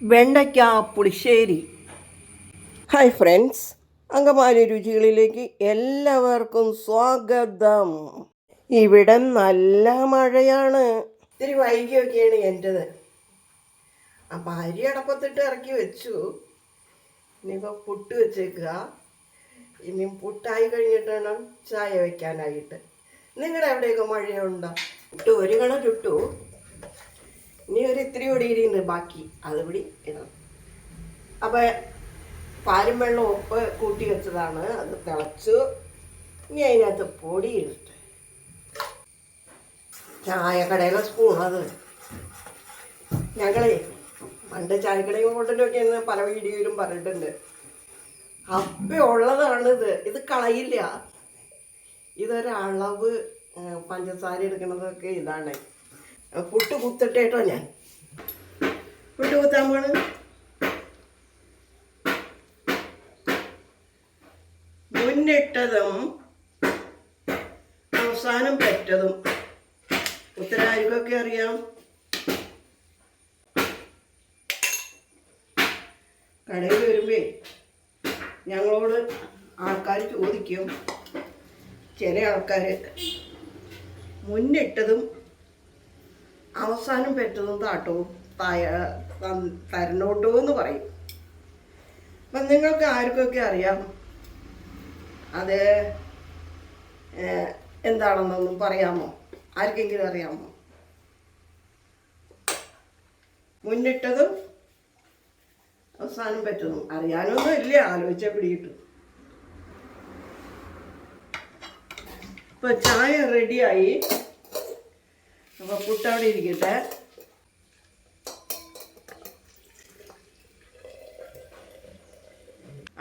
വെണ്ടയ്ക്ക പുളിശ്ശേരി. Hi friends, Angamaly രുചികളിലേക്ക് എല്ലാവർക്കും സ്വാഗതം. ഇവിടെ നല്ല മഴയാണ്. ഇത്തിരി വൈകിയൊക്കെയാണ് എൻ്റെത്. അപ്പം അരി അടപ്പത്തിട്ട് ഇറക്കി വെച്ചു. ഇനിയിപ്പോൾ പുട്ട് വെച്ചേക്കുക. ഇനിയും പുട്ടായി കഴിഞ്ഞിട്ട് വേണം ചായ വയ്ക്കാനായിട്ട്. നിങ്ങളുടെ എവിടെയൊക്കെ മഴയുണ്ടോ? പുട്ട് ഒരു കണ ചുട്ടു. ഇനി ഒരു ഇത്തിരി കൂടി ഇരിയുണ്ട് ബാക്കി, അതുകൂടി ഇടണം. അപ്പം പാലും വെള്ളം ഉപ്പ് കൂട്ടി വെച്ചതാണ്, അത് തിളച്ചു. ഇനി അതിനകത്ത് പൊടി ഇട്ട് ചായക്കടയിലെ സ്പൂണത്. ഞങ്ങളെ പണ്ട് ചായക്കടയിൽ കൊണ്ടിട്ടൊക്കെ എന്ന് പല വീഡിയോയിലും പറഞ്ഞിട്ടുണ്ട്. അപ്പം ഉള്ളതാണിത്, ഇത് കളയില്ല. ഇതൊരളവ് പഞ്ചസാര എടുക്കണതൊക്കെ ഇതാണ്. പുട്ട് കുത്തിട്ടേട്ടോ, ഞാൻ പുട്ട് കുത്താൻ പോണ്. മുന്നിട്ടതും അവസാനം പെറ്റതും ഉത്തരാർക്കൊക്കെ അറിയാം. കടയിൽ വരുമ്പേ ഞങ്ങളോട് ആൾക്കാർ ചോദിക്കും, ചില ആൾക്കാർ മുന്നിട്ടതും അവസാനം പെറ്റതും തരണോട്ടോ എന്ന് പറയും. അപ്പം നിങ്ങൾക്ക് ആർക്കൊക്കെ അറിയാം അത് എന്താണെന്നൊന്നും പറയാമോ? ആർക്കെങ്കിലും അറിയാമോ? മുന്നിട്ടതും അവസാനം പറ്റതും അറിയാനൊന്നും ഇല്ല, ആലോചിച്ചാൽ പിടികിട്ടു. ഇപ്പൊ ചായ റെഡിയായി. അപ്പൊ പുട്ടവിടെ ഇരിക്കട്ടെ.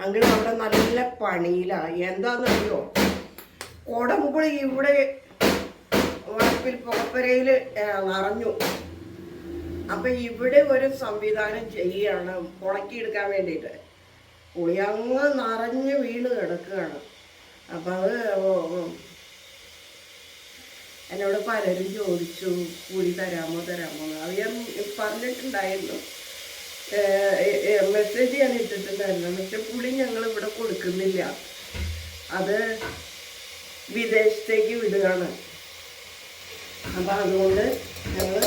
അങ്കിൾ അവിടെ നല്ല പണിയിലാണ്. എന്താണെന്നറിയോ, കുടംപുളി ഇവിടെ വളപ്പിൽ പുകപ്പരയിൽ നിറഞ്ഞു. അപ്പം ഇവിടെ ഒരു സംവിധാനം ചെയ്യുകയാണ് ഉണക്കിയെടുക്കാൻ വേണ്ടിയിട്ട്. പുളി അങ്ങ് നിറഞ്ഞ് വീണ് കിടക്കുകയാണ്. അപ്പം അത് എന്നോട് പലരും ചോദിച്ചു, പുളി തരാമോ അത് ഞാൻ പറഞ്ഞിട്ടുണ്ടായിരുന്നു, മെസ്സേജ് ഞാൻ ഇട്ടിട്ടുണ്ടായിരുന്നു. പക്ഷെ പുളി ഞങ്ങൾ ഇവിടെ കൊടുക്കുന്നില്ല, അത് വിദേശത്തേക്ക് വിടുകയാണ്. അപ്പം അതുകൊണ്ട് ഞങ്ങൾ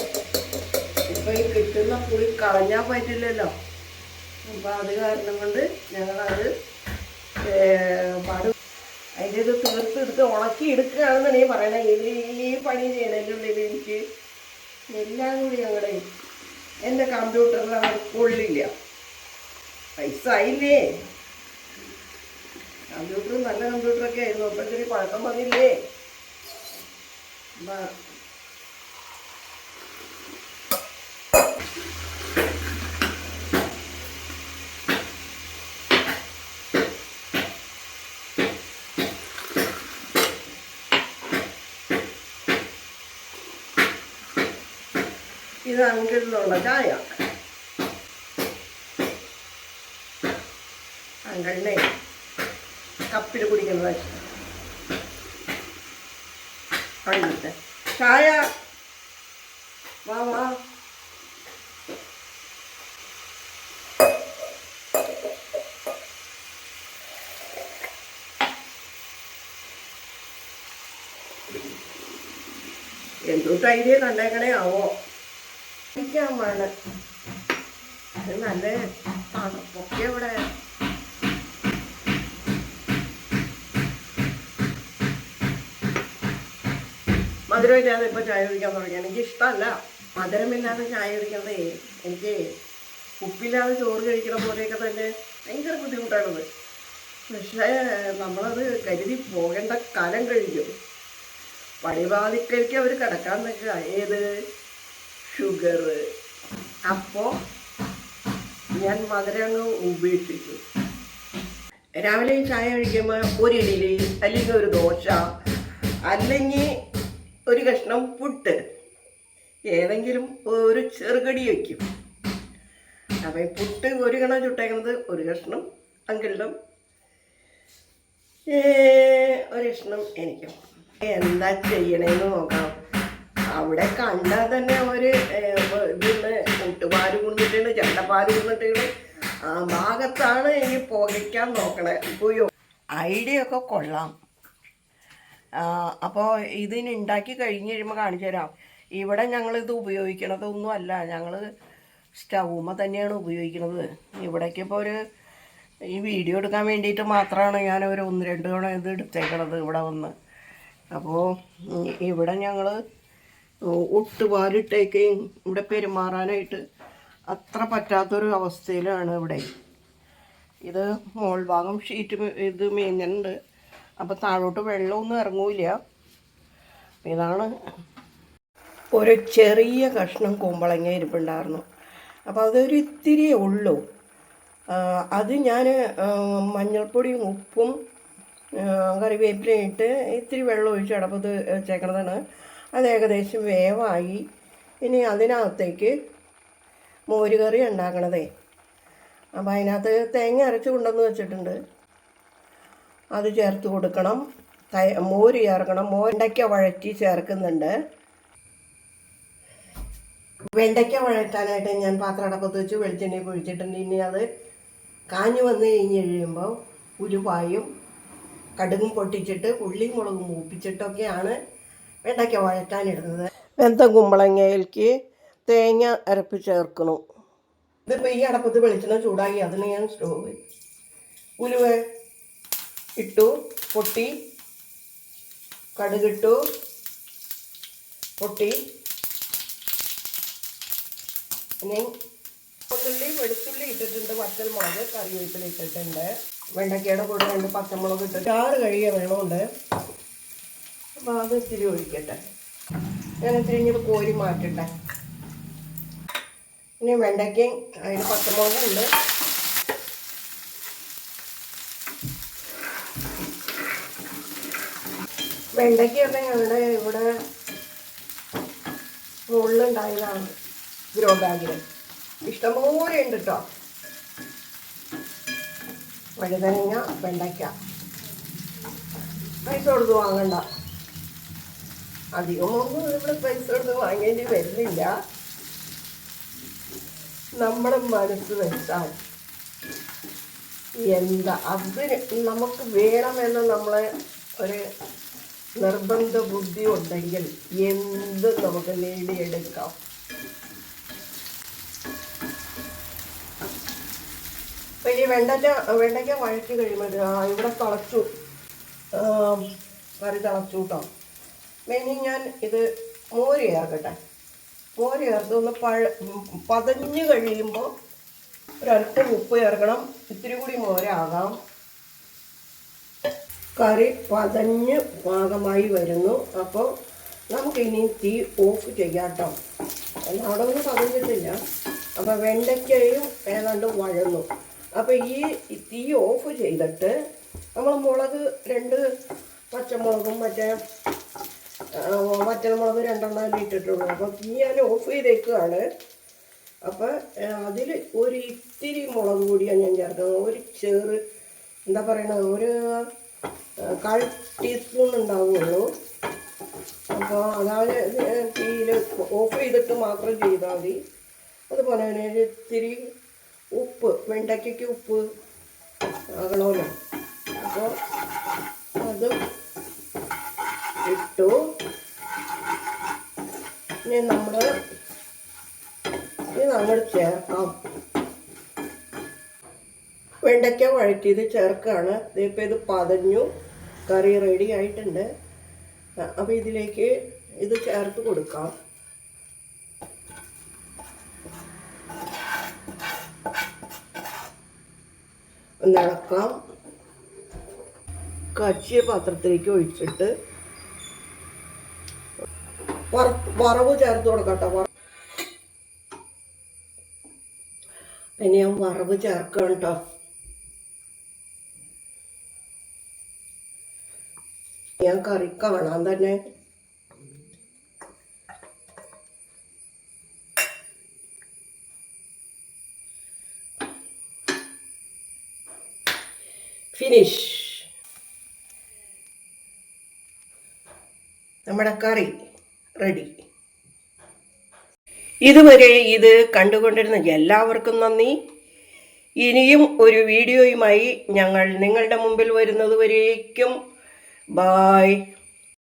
ഇപ്പം ഈ കിട്ടുന്ന പുളി കളഞ്ഞാൽ പറ്റില്ലല്ലോ. അപ്പം അത് കാരണം കൊണ്ട് ഞങ്ങളത് അതിൻ്റെ ഇത് തീർത്തെടുത്ത് ഉണക്കി എടുക്കുകയാണെന്നാണ് ഈ പറയണത്. ഈ പണി ചെയ്യണതിൻ്റെ ഉള്ളിൽ എനിക്ക് എല്ലാം കൂടി ഞങ്ങളുടെ എൻ്റെ കമ്പ്യൂട്ടറിൽ അത് കൊള്ളില്ല. പൈസ ആയില്ലേ, കമ്പ്യൂട്ടർ നല്ല കമ്പ്യൂട്ടറൊക്കെ ആയിരുന്നു, അപ്പം ഇത്തിരി പഴക്കം വന്നില്ലേ. ഇത് അങ്കിളിനുള്ള ചായ. അങ്കിളിനെ കപ്പിൽ കുടിക്കുന്നത് കണ്ടിട്ട് ചായ വാ വാ. എന്തൊട്ട് ഐഡിയ കണ്ടേക്കണേ ആവോ. വേണം നല്ല തണുപ്പൊക്കെ ഇവിടെ. മധുരമില്ലാതെ ഇപ്പം ചായ കുടിക്കാൻ തുടങ്ങി. എനിക്ക് ഇഷ്ടമല്ല മധുരമില്ലാതെ ചായ കുടിക്കുന്നത്. എനിക്ക് ഉപ്പില്ലാതെ ചോറ് കഴിക്കണ പോലെയൊക്കെ തന്നെ ഭയങ്കര ബുദ്ധിമുട്ടാണത്. പക്ഷേ നമ്മളത് കരുതി പോകേണ്ട കാലം കഴിഞ്ഞു. പടിവാതിക്കലേക്ക് അവർ കിടക്കാൻ നിൽക്കുക, ഏത് ഷുഗർ. അപ്പോൾ ഞാൻ മധുരം അങ്ങ് ഉപേക്ഷിച്ചു. രാവിലെ ചായ കഴിക്കുമ്പോൾ ഒരു ഇഡ്ഡലി, അല്ലെങ്കിൽ ഒരു ദോശ, അല്ലെങ്കിൽ ഒരു കഷ്ണം പുട്ട്, ഏതെങ്കിലും ഒരു ചെറുകടി വയ്ക്കും. അപ്പം ഈ പുട്ട് ഒരു കണം ചുട്ടേക്കുന്നത് ഒരു കഷ്ണം അങ്കിളിനും ഒരു കഷ്ണം എനിക്കും. എന്താ ചെയ്യണേന്ന് നോക്കാം. അവിടെ കണ്ടാൽ തന്നെ ഒരു ഇതിന്ന് കൂട്ടുപാല് കൊണ്ടിട്ടാണ്, ചണ്ടപ്പാൽ പാല് വന്നിട്ട് ആ ഭാഗത്താണ് ഇനി പുകയ്ക്കാൻ നോക്കണേ. പോയോ ഐഡിയ ഒക്കെ കൊള്ളാം. അപ്പോൾ ഇതിന് ഉണ്ടാക്കി കഴിഞ്ഞ് കഴിയുമ്പോൾ കാണിച്ചു തരാം. ഇവിടെ ഞങ്ങളിത് ഉപയോഗിക്കണതൊന്നും അല്ല, ഞങ്ങൾ സ്റ്റൗമ്മ തന്നെയാണ് ഉപയോഗിക്കുന്നത്. ഇവിടേക്ക് ഇപ്പോൾ ഈ വീഡിയോ എടുക്കാൻ വേണ്ടിയിട്ട് മാത്രമാണ് ഞാൻ ഒരു 1-2 തവണ ഇത് എടുത്തേക്കണത് ഇവിടെ വന്ന്. അപ്പോൾ ഇവിടെ ഞങ്ങൾ ഒട്ടുപാലിട്ടേക്കുകയും ഇവിടെ പെരുമാറാനായിട്ട് അത്ര പറ്റാത്തൊരു അവസ്ഥയിലാണ് ഇവിടെ. ഇത് മോൾ ഭാഗം ഷീറ്റ് ഇത് മേഞ്ഞുണ്ട്, അപ്പോൾ താഴോട്ട് വെള്ളമൊന്നും ഇറങ്ങൂല. ഇതാണ് ഒരു ചെറിയ കഷ്ണം കുമ്പളങ്ങ ഇരിപ്പുണ്ടായിരുന്നു, അപ്പോൾ അതൊരു ഇത്തിരിയേ ഉള്ളൂ. അത് ഞാൻ മഞ്ഞൾപ്പൊടിയും ഉപ്പും കറിവേപ്പിലയും ഇട്ട് ഇത്തിരി വെള്ളം ഒഴിച്ച് അടപ്പത്ത് വെച്ചേക്കണതാണ്. അത് ഏകദേശം വേവായി. ഇനി അതിനകത്തേക്ക് മോര് കറി ഉണ്ടാക്കണതേ. അപ്പോൾ അതിനകത്ത് തേങ്ങ അരച്ച് കൊണ്ടുവന്ന് വെച്ചിട്ടുണ്ട്, അത് ചേർത്ത് കൊടുക്കണം. മോര് ചേർക്കണം. വെണ്ടയ്ക്ക വഴറ്റി ചേർക്കുന്നുണ്ട്. വെണ്ടയ്ക്ക വഴറ്റാനായിട്ട് ഞാൻ പാത്രം അടപ്പത്ത് വെച്ച് വെളിച്ചെണ്ണ ഒഴിച്ചിട്ടുണ്ട്. ഇനി അത് കാഞ്ഞു വന്ന് കഴിഞ്ഞ് കഴിയുമ്പോൾ ഉലുവായും കടുകും പൊട്ടിച്ചിട്ട് ഉള്ളിയും മുളകും മൂപ്പിച്ചിട്ടൊക്കെയാണ് വെണ്ടയ്ക്ക വഴറ്റാനിടുന്നത്. വെന്ത കുമ്പളങ്ങയിലേക്ക് തേങ്ങ അരപ്പ് ചേർക്കണം. ഇതിപ്പോൾ ഈ അടപ്പത്ത് വെളിച്ചെണ്ണ ചൂടാക്കി അതിന് ഞാൻ സ്റ്റോവ് ഉലുവ ഇട്ടു, പൊട്ടി, കടുകിട്ടു, പൊട്ടി. ഇനി ഉള്ളി വെളുത്തുള്ളി ഇട്ടിട്ടുണ്ട്, വറ്റൽമുളക് കറിവേപ്പില ഇട്ടിട്ടുണ്ട്, വെണ്ടയ്ക്കയുടെ കൂടെ 2 പച്ചമുളക് ഇട്ടിട്ട് 6 കഴിയ വെള്ളമുണ്ട്. അപ്പോൾ അത് ഇത്തിരി ഒഴിക്കട്ടെ. ഞാൻ ഇത്തിരി ഇങ്ങനെ കോരി മാറ്റട്ടെ. ഇനി വെണ്ടയ്ക്കയും അതിന് പച്ചമുളകും ഉണ്ട്. വെണ്ടയ്ക്കൊക്കെ ഞങ്ങളുടെ ഇവിടെ മുള്ളുണ്ടായതാണ്. ഗ്രോ ബാഗിൽ ഇഷ്ടംപോലെ ഉണ്ട് കേട്ടോ. വഴുതനങ്ങ, വെണ്ടയ്ക്ക പൈസ കൊടുത്ത് വാങ്ങണ്ട. അധികമൊന്നും ഇവിടെ പൈസ കൊടുത്ത് വാങ്ങേണ്ടി വരുന്നില്ല. നമ്മുടെ മനസ്സ് വെച്ചാൽ എന്താ അതിന് നമുക്ക് വേണമെന്ന് നമ്മളെ ഒരു നിർബന്ധ ബുദ്ധി ഉണ്ടെങ്കിൽ എന്ത് നമുക്ക് നേടിയെടുക്കാം. അപ്പം ഈ വെണ്ടയ്ക്ക വഴറ്റി കഴിയുമ്പോൾ ഇവിടെ തിളച്ചു, കറി തിളച്ചു കേട്ടോ. ഇനി ഞാൻ ഇത് മോര് ചേർക്കട്ടെ. മോര് ചേർത്ത് ഒന്ന് പതഞ്ഞ് കഴിയുമ്പോൾ ഒരല്പം ഉപ്പ് ചേർക്കണം. ഇത്തിരി കൂടി മോരാകാം. കറി പതഞ്ഞ് പാകമായി വരുന്നു. അപ്പോൾ നമുക്കിനി തീ ഓഫ് ചെയ്യാം കേട്ടോ. അവിടെ ഒന്നും പതഞ്ഞിട്ടില്ല. അപ്പോൾ വെണ്ടയ്ക്കയും ഏതാണ്ട് വഴന്നു. അപ്പോൾ ഈ തീ ഓഫ് ചെയ്തിട്ട് നമ്മൾ മുളക് 2 പച്ചമുളകും വറ്റൽമുളക് 2 ഇട്ടിട്ടുള്ളൂ. അപ്പോൾ തീ ഞാൻ ഓഫ് ചെയ്തേക്കുകയാണ്. അപ്പോൾ അതിൽ ഒരു ഇത്തിരി മുളക് പൊടിയാണ് ഞാൻ ചേർക്കുന്നത്. ഒരു എന്താ പറയണത്, ഒരു 1/4 ടീസ്പൂൺ ഉണ്ടാവുള്ളൂ. അപ്പോൾ അതായത് തീയിൽ ഓഫ് ചെയ്തിട്ട് മാത്രം ചെയ്താൽ മതി. അതുപോലെ തന്നെ ഒരു ഇത്തിരി ഉപ്പ്, വെണ്ടയ്ക്കയ്ക്ക് ഉപ്പ് ആകണമല്ലോ. അപ്പോൾ അതും ഇട്ടു. ഇനി നമ്മൾ ചേർക്കാം. വെണ്ടയ്ക്ക വഴറ്റിയത് ചേർക്കുകയാണ്. ഇപ്പോൾ ഇത് പതഞ്ഞു, കറി റെഡി ആയിട്ടുണ്ട്. അപ്പോൾ ഇതിലേക്ക് ഇത് ചേർത്ത് കൊടുക്കാം. ഒന്നിളക്കാം. കച്ചിയ പാത്രത്തിലേക്ക് ഒഴിച്ചിട്ട് വറവ് ചേർത്ത് കൊടുക്കാം കേട്ടോ. ഇനി ഞാൻ വറവ് ചേർക്കണം കേട്ടോ. ഞാൻ കറി കാണാൻ തന്നെ ഫിനിഷ്. നമ്മുടെ കറി റെഡി. ഇതുവരെ ഇത് കണ്ടുകൊണ്ടിരുന്ന എല്ലാവർക്കും നന്ദി. ഇനിയും ഒരു വീഡിയോയുമായി ഞങ്ങൾ നിങ്ങളുടെ മുമ്പിൽ വരുന്നത് വരേക്കും ബായ്.